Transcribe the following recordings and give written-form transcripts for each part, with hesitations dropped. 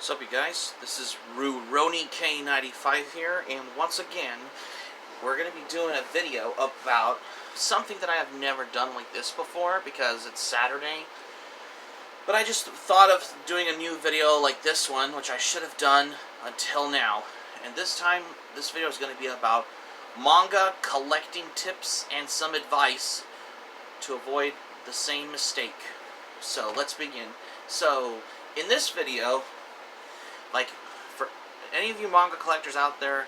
What's up, you guys? This is Roni K95 here, and once again, we're going to be doing a video about something that I have never done like this before because it's Saturday. But I just thought of doing a new video like this one, which I should have done until now. And this time, this video is going to be about manga collecting tips and some advice to avoid the same mistake. So let's begin. So in this video, like, for any of you manga collectors out there,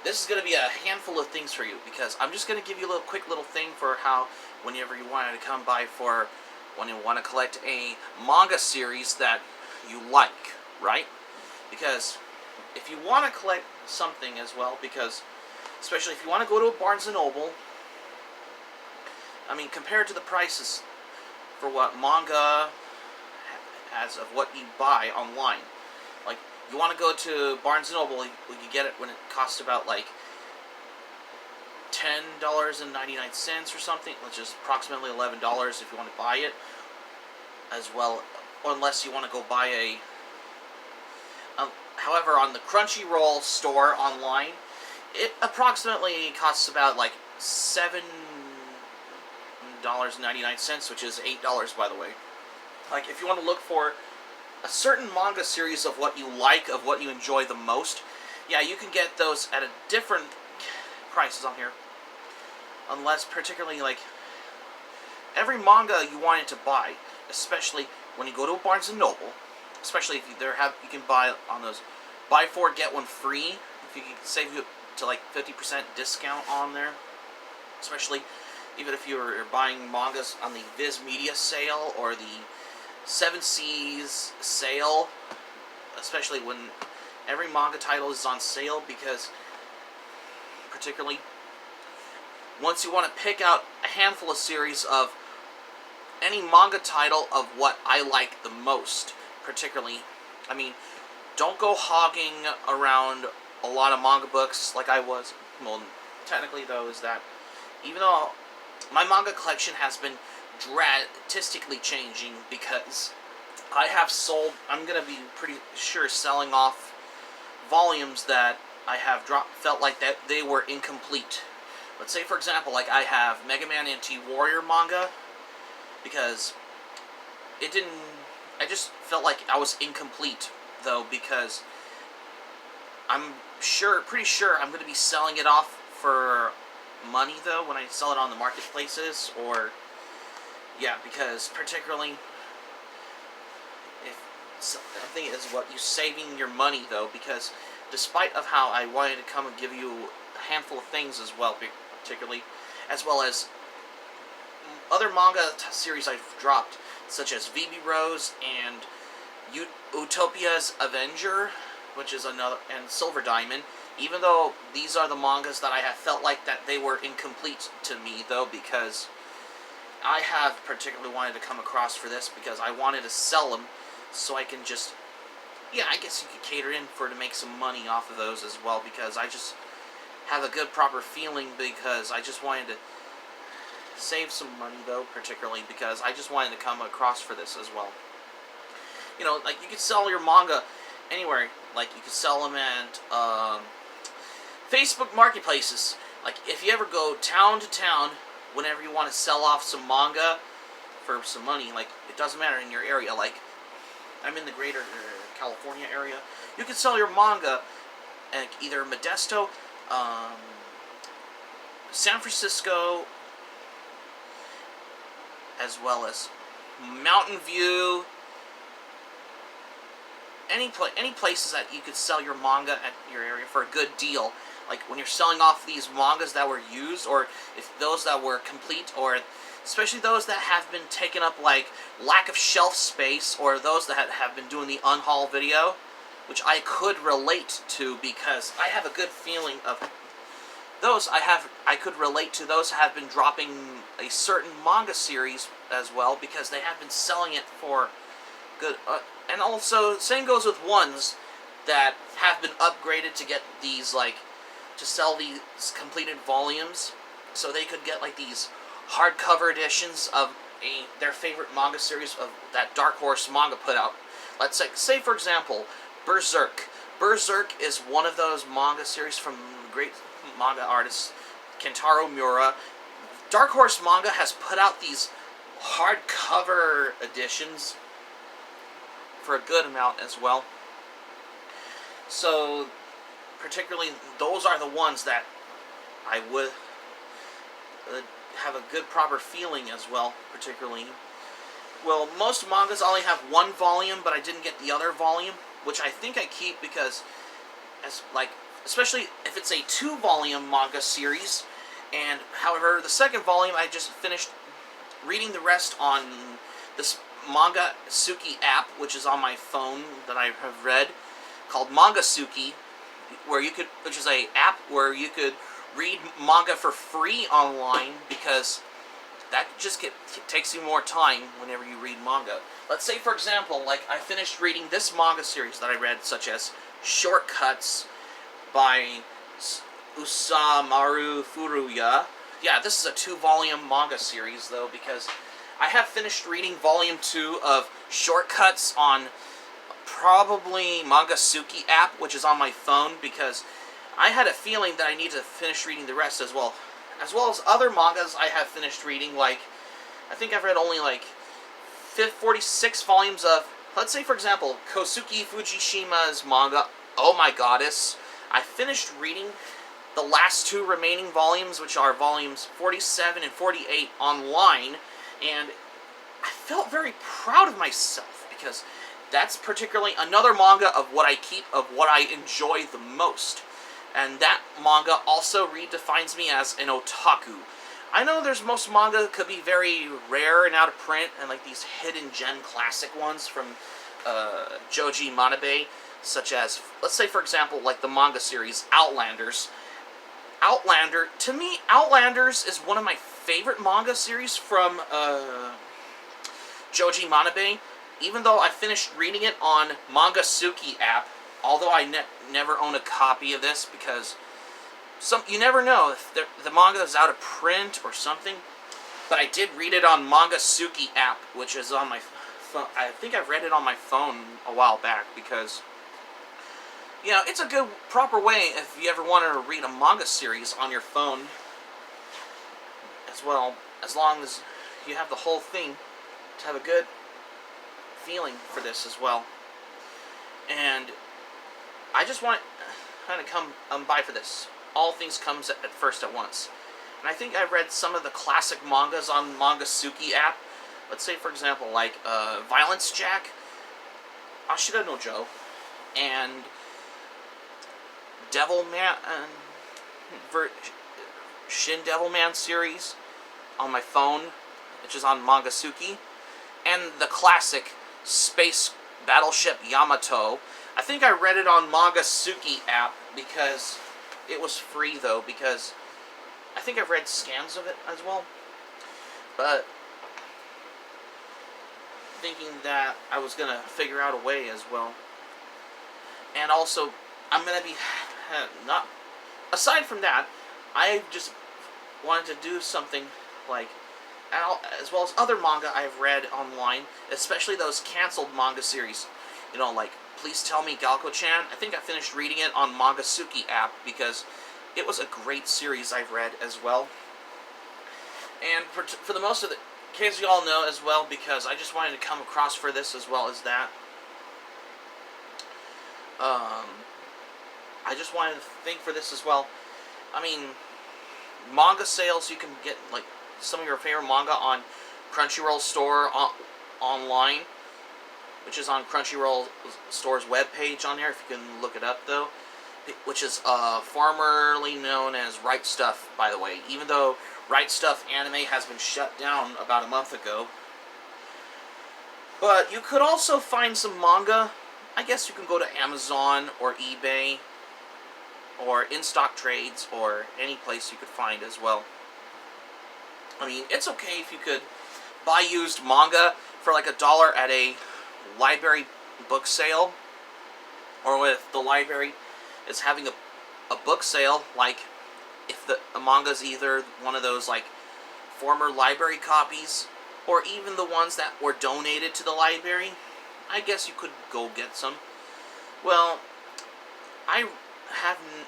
this is going to be a handful of things for you, because I'm just going to give you a quick little thing for how, whenever you wanted to come by for, when you want to collect a manga series that you like, right? Because if you want to collect something as well, because, especially if you want to go to a Barnes & Noble, I mean, compared to the prices for what manga has of what you buy online, like, you want to go to Barnes & Noble, you can get it when it costs about, like, $10.99 or something, which is approximately $11 if you want to buy it, as well, unless you want to go buy a... however, on the Crunchyroll store online, it approximately costs about, like, $7.99, which is $8, by the way. Like, if you want to look for a certain manga series of what you like, of what you enjoy the most, yeah, you can get those at a different prices on here. Unless, particularly, like, every manga you wanted to buy, especially when you go to a Barnes & Noble, especially if you can buy on those buy 4 get 1 free, if you can save you to like 50% discount on there, especially even if you're buying mangas on the Viz Media sale or the 7 Seas sale, especially when every manga title is on sale, because particularly once you want to pick out a handful of series of any manga title of what I like the most, particularly, I mean, don't go hogging around a lot of manga books like I was. Well, technically though, is that even though my manga collection has been drastically changing, because I have sold, I'm going to be pretty sure selling off volumes that I have felt like that they were incomplete. Let's say, for example, like I have Mega Man Anti-Warrior manga, because it didn't, I just felt like I was incomplete, though, because I'm pretty sure I'm going to be selling it off for money, though, when I sell it on the marketplaces, or, yeah, because particularly, I think it's what you saving your money, though, because despite of how I wanted to come and give you a handful of things as well, particularly, as well as other manga series I've dropped, such as VB Rose and Utopia's Avenger, which is another, and Silver Diamond, even though these are the mangas that I have felt like that they were incomplete to me, though, because I have particularly wanted to come across for this, because I wanted to sell them, so I can just, yeah, I guess you could cater in to make some money off of those as well, because I just have a good proper feeling, because I just wanted to save some money, though, particularly because I just wanted to come across for this as well. You know, like, you could sell your manga anywhere. Like, you could sell them at Facebook marketplaces. Like, if you ever go town to town, whenever you want to sell off some manga for some money, like, it doesn't matter in your area. Like, I'm in the greater California area. You could sell your manga at either Modesto, San Francisco, as well as Mountain View, any places that you could sell your manga at your area for a good deal. Like when you're selling off these mangas that were used, or if those that were complete, or especially those that have been taken up, like lack of shelf space, or those that have been doing the unhaul video, which I could relate to, because I have a good feeling of those. I could relate to those that have been dropping a certain manga series as well, because they have been selling it for good. And also, same goes with ones that have been upgraded to get these, like, to sell these completed volumes, so they could get, like, these hardcover editions of their favorite manga series of that Dark Horse manga put out. Let's say for example, Berserk. Berserk is one of those manga series from great manga artist Kentaro Miura. Dark Horse Manga has put out these hardcover editions for a good amount as well. So, particularly, those are the ones that I would have a good proper feeling as well, particularly. Well, most mangas only have one volume, but I didn't get the other volume, which I think I keep because, especially if it's a 2-volume manga series, and however, the second volume I just finished reading the rest on this Manga Suki app, which is on my phone that I have read, called Manga Suki, which is a app where you could read manga for free online, because that just takes you more time whenever you read manga. Let's say, for example, like I finished reading this manga series that I read, such as Shortcuts by Usamaru Furuya. Yeah, this is a 2-volume manga series, though, because I have finished reading volume 2 of Shortcuts on probably Manga Suki app, which is on my phone, because I had a feeling that I need to finish reading the rest as well as other mangas I have finished reading. Like, I think I've read only like 46 volumes of, let's say, for example, Kosuke Fujishima's manga, Oh My Goddess. I finished reading the last 2 remaining volumes, which are volumes 47 and 48, online, and I felt very proud of myself, because that's particularly another manga of what I keep, of what I enjoy the most. And that manga also redefines me as an otaku. I know most manga could be very rare and out of print, and like these hidden gem classic ones from Joji Manabe, such as, let's say, for example, like the manga series Outlanders. To me, Outlanders is one of my favorite manga series from Joji Manabe, even though I finished reading it on Manga Suki app, although I never own a copy of this, because you never know if the manga is out of print or something. But I did read it on Manga Suki app, which is on my phone. I think I read it on my phone a while back, because, you know, it's a good, proper way if you ever wanted to read a manga series on your phone as well, as long as you have the whole thing to have a good feeling for this as well. And I just want to kind of come by for this. All things comes at first at once. And I think I've read some of the classic mangas on Manga Suki app. Let's say, for example, like Violence Jack, Ashita no Joe, and Devilman, Shin Devilman series on my phone, which is on Manga Suki, and the classic Space Battleship Yamato. I think I read it on Manga Suki app because it was free, though, because I think I've read scans of it as well. But thinking that I was going to figure out a way as well. And also, I'm going to be not... Aside from that, I just wanted to do something like, as well as other manga I've read online, especially those canceled manga series. You know, like Please Tell Me Galko-chan. I think I finished reading it on Manga Suki app because it was a great series I've read as well. And for the most of the case, you all know as well, because I just wanted to come across for this as well as that. I just wanted to think for this as well. I mean, manga sales, you can get like some of your favorite manga on Crunchyroll store online, which is on Crunchyroll store's webpage on there, if you can look it up, though, which is formerly known as Right Stuff, by the way, even though Right Stuff anime has been shut down about a month ago. But you could also find some manga. I guess you can go to Amazon or eBay or in-stock trades or any place you could find as well. I mean, it's okay if you could buy used manga for like $1 at a library book sale, or if the library is having a book sale, like if the manga's either one of those like former library copies or even the ones that were donated to the library, I guess you could go get some. Well, I haven't...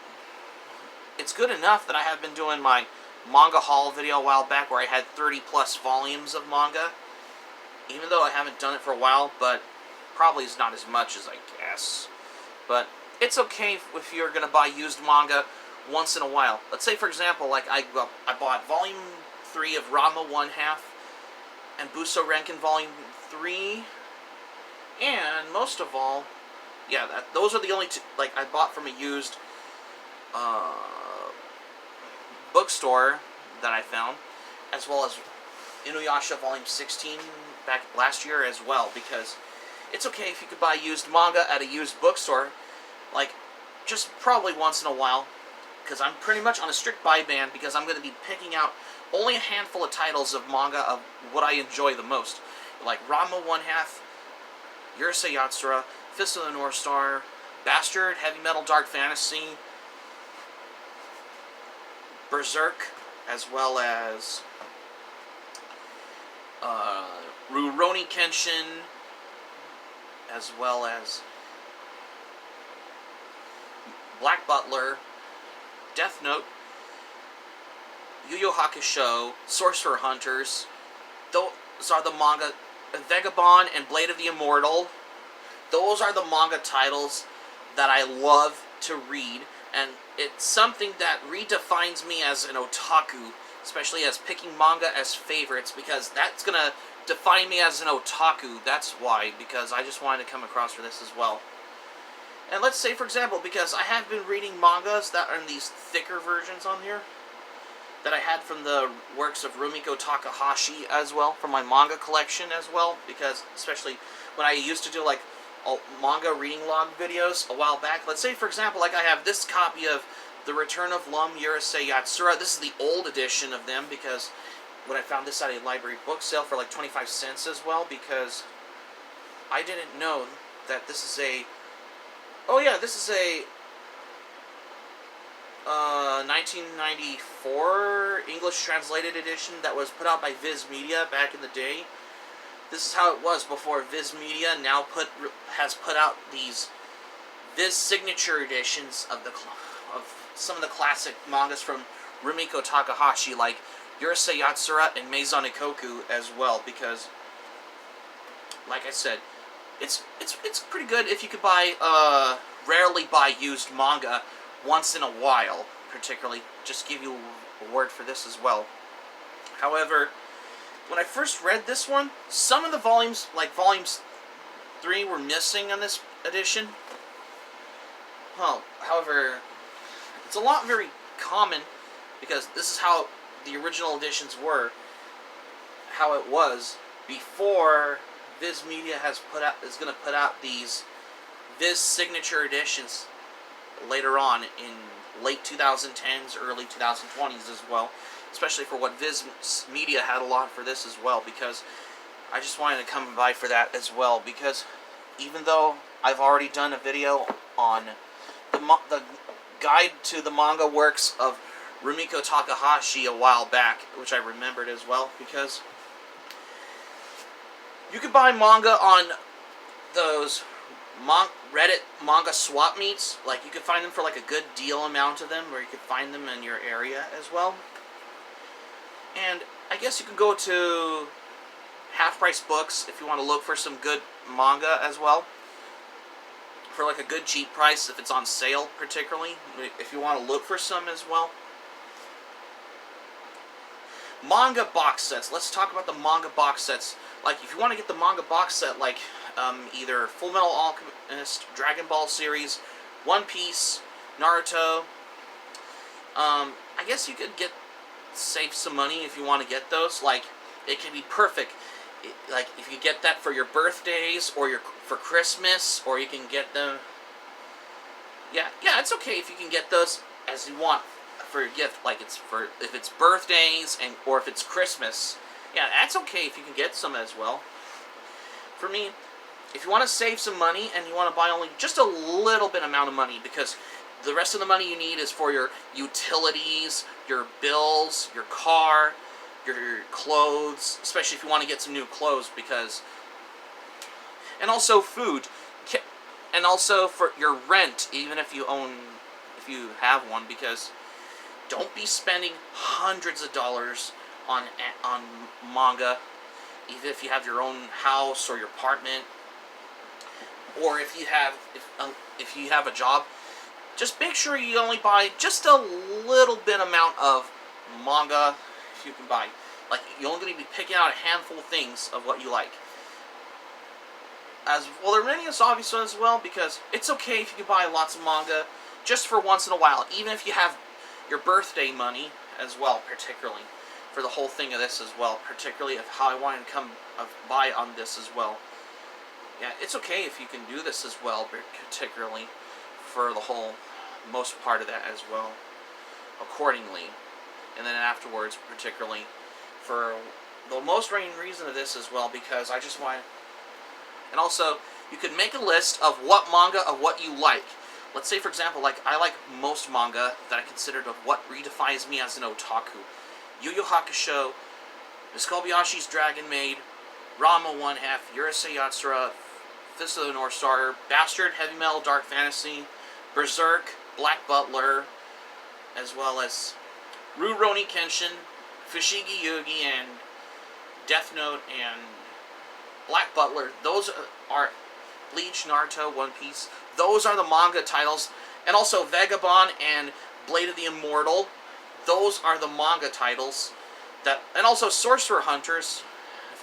It's good enough that I have been doing my manga haul video a while back where I had 30 plus volumes of manga. Even though I haven't done it for a while, but probably is not as much as I guess. But it's okay if you're going to buy used manga once in a while. Let's say, for example, like I bought Volume 3 of Ranma 1/2 and Buso Renkin Volume 3. And most of all, yeah, those are the only two, like, I bought from a used bookstore that I found, as well as Inuyasha Volume 16 back last year as well, because it's okay if you could buy used manga at a used bookstore, like, just probably once in a while, because I'm pretty much on a strict buy ban, because I'm going to be picking out only a handful of titles of manga of what I enjoy the most, like Ranma 1/2, Urusei Yatsura, Fist of the North Star, Bastard, Heavy Metal Dark Fantasy, Berserk, as well as Rurouni Kenshin, as well as Black Butler, Death Note, Yu Yu Hakusho, Sorcerer Hunters. Those are the manga. Vagabond and Blade of the Immortal. Those are the manga titles that I love to read, and it's something that redefines me as an otaku, especially as picking manga as favorites, because that's gonna define me as an otaku. That's why, because I just wanted to come across for this as well. And let's say, for example, because I have been reading mangas that are in these thicker versions on here, that I had from the works of Rumiko Takahashi as well, from my manga collection as well, because especially when I used to do like manga reading log videos a while back. Let's say, for example, like I have this copy of The Return of Lum Urusei Yatsura. This is the old edition of them, because when I found this at a library book sale for like 25 cents as well, because I didn't know that this is a... Oh yeah, this is a 1994 English translated edition that was put out by Viz Media back in the day. This is how it was before Viz Media now has put out these Viz signature editions of some of the classic mangas from Rumiko Takahashi, like Urusei Yatsura and Maison Ikoku as well, because, like I said, it's pretty good if you could buy rarely buy used manga once in a while, particularly. Just give you a word for this as well. However, when I first read this one, some of the volumes, like volumes 3, were missing on this edition. Well, however, it's a lot very common, because this is how the original editions were, how it was before Viz Media is going to put out these Viz signature editions later on in late 2010s, early 2020s as well, especially for what Viz Media had a lot for this as well, because I just wanted to come by for that as well, because even though I've already done a video on the guide to the manga works of Rumiko Takahashi a while back, which I remembered as well, because you could buy manga on those Reddit manga swap meets. Like, you could find them for like a good deal amount of them, or you could find them in your area as well. And I guess you could go to Half Price Books if you want to look for some good manga as well, for like a good cheap price if it's on sale, particularly if you want to look for some as well. Manga box sets. Let's talk about the manga box sets. Like, if you want to get the manga box set, like either Full Metal Alchemist, Dragon Ball series, One Piece, Naruto, I guess you could save some money if you want to get those. Like, it can be perfect. Like, if you get that for your birthdays or for Christmas, or you can get them. Yeah, it's okay if you can get those as you want for your gift. Like, if it's birthdays or if it's Christmas. Yeah, that's okay if you can get some as well. For me, if you want to save some money and you want to buy only just a little bit amount of money, because the rest of the money you need is for your utilities, your bills, your car, your clothes, especially if you want to get some new clothes, and also food. and also for your rent, even if you have one, because don't be spending hundreds of dollars on manga, even if you have your own house or your apartment, or if you have a job. Just make sure you only buy just a little bit amount of manga if you can buy. Like, you're only going to be picking out a handful of things of what you like. As well, there are many obvious ones as well, because it's okay if you can buy lots of manga just for once in a while, even if you have your birthday money as well, particularly for the whole thing of this as well, particularly of how I want to come buy on this as well. Yeah, it's okay if you can do this as well, particularly for the whole most part of that as well, accordingly. And then afterwards, particularly for the most main reason of this as well, because I just want. And also, you could make a list of what manga of what you like. Let's say, for example, like I like most manga that I considered of what redefines me as an otaku. Yu Yu Hakusho, Miss Kobayashi's Dragon Maid, Ranma 1/2, Urusei Yatsura, Fist of the North Star, Bastard, Heavy Metal, Dark Fantasy, Berserk, Black Butler, as well as Rurouni Kenshin, Fushigi Yugi, and Death Note, and Black Butler. Those are Bleach, Naruto, One Piece. Those are the manga titles. And also Vagabond and Blade of the Immortal. Those are the manga titles. And also Sorcerer Hunters, if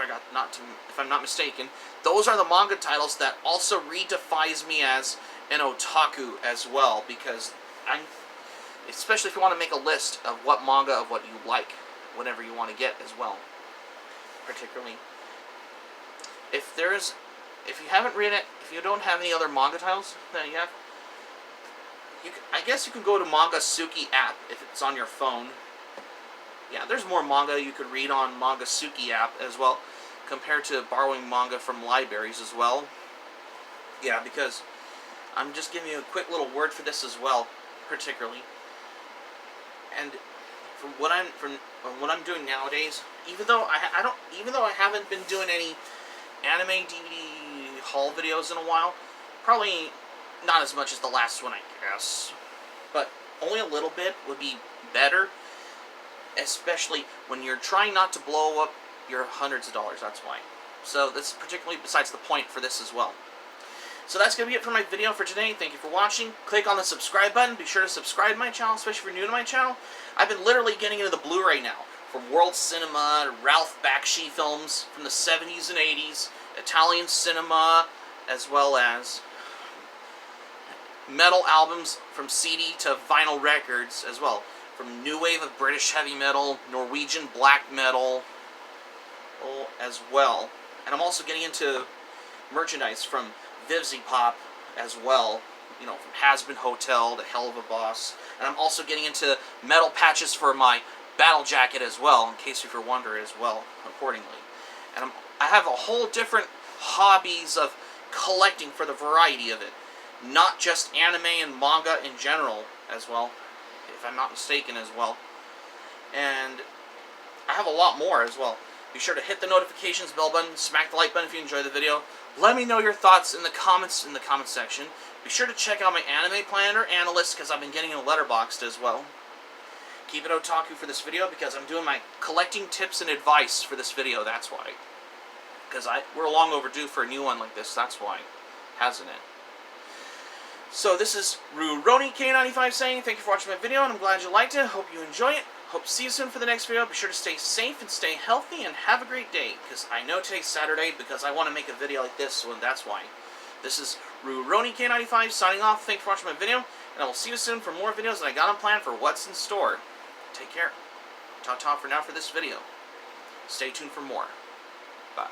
I'm not mistaken. Those are the manga titles that also redefines me as an otaku as well, because especially if you want to make a list of what manga of what you like, whatever you want to get as well, particularly. If you haven't read it, if you don't have any other manga titles that you have, I guess you can go to Manga Suki app if it's on your phone. Yeah, there's more manga you could read on Manga Suki app as well, compared to borrowing manga from libraries as well. Yeah, because I'm just giving you a quick little word for this as well, particularly. And from what I'm doing nowadays, even though I haven't been doing any anime DVD haul videos in a while, probably not as much as the last one, I guess, but only a little bit would be better, especially when you're trying not to blow up your hundreds of dollars. That's why. So that's particularly besides the point for this as well. So that's going to be it for my video for today. Thank you for watching. Click on the subscribe button. Be sure to subscribe to my channel, especially if you're new to my channel. I've been literally getting into the Blu-ray now. From world cinema to Ralph Bakshi films from the 70s and 80s, Italian cinema, as well as metal albums from CD to vinyl records as well. From new wave of British heavy metal, Norwegian black metal as well. And I'm also getting into merchandise from Vivzy Pop as well. You know, from Has-Been Hotel to Hell of a Boss. And I'm also getting into metal patches for my battle jacket as well, in case if you're wondering as well, accordingly. And I have a whole different hobbies of collecting for the variety of it. Not just anime and manga in general as well, if I'm not mistaken as well. And I have a lot more as well. Be sure to hit the notifications bell button, smack the like button if you enjoyed the video. Let me know your thoughts in the comments section. Be sure to check out my anime planner analyst, because I've been getting a letterboxed as well. Keep it otaku for this video, because I'm doing my collecting tips and advice for this video, that's why. Because we're long overdue for a new one like this, that's why. Hasn't it? So this is Rurouni K95 saying thank you for watching my video, and I'm glad you liked it. Hope you enjoy it. Hope to see you soon for the next video. Be sure to stay safe and stay healthy, and have a great day. Because I know today's Saturday, because I want to make a video like this, so that's why. This is Rurouni K95 signing off. Thanks for watching my video, and I will see you soon for more videos that I got on plan for what's in store. Take care. Ta-ta for now for this video. Stay tuned for more. Bye.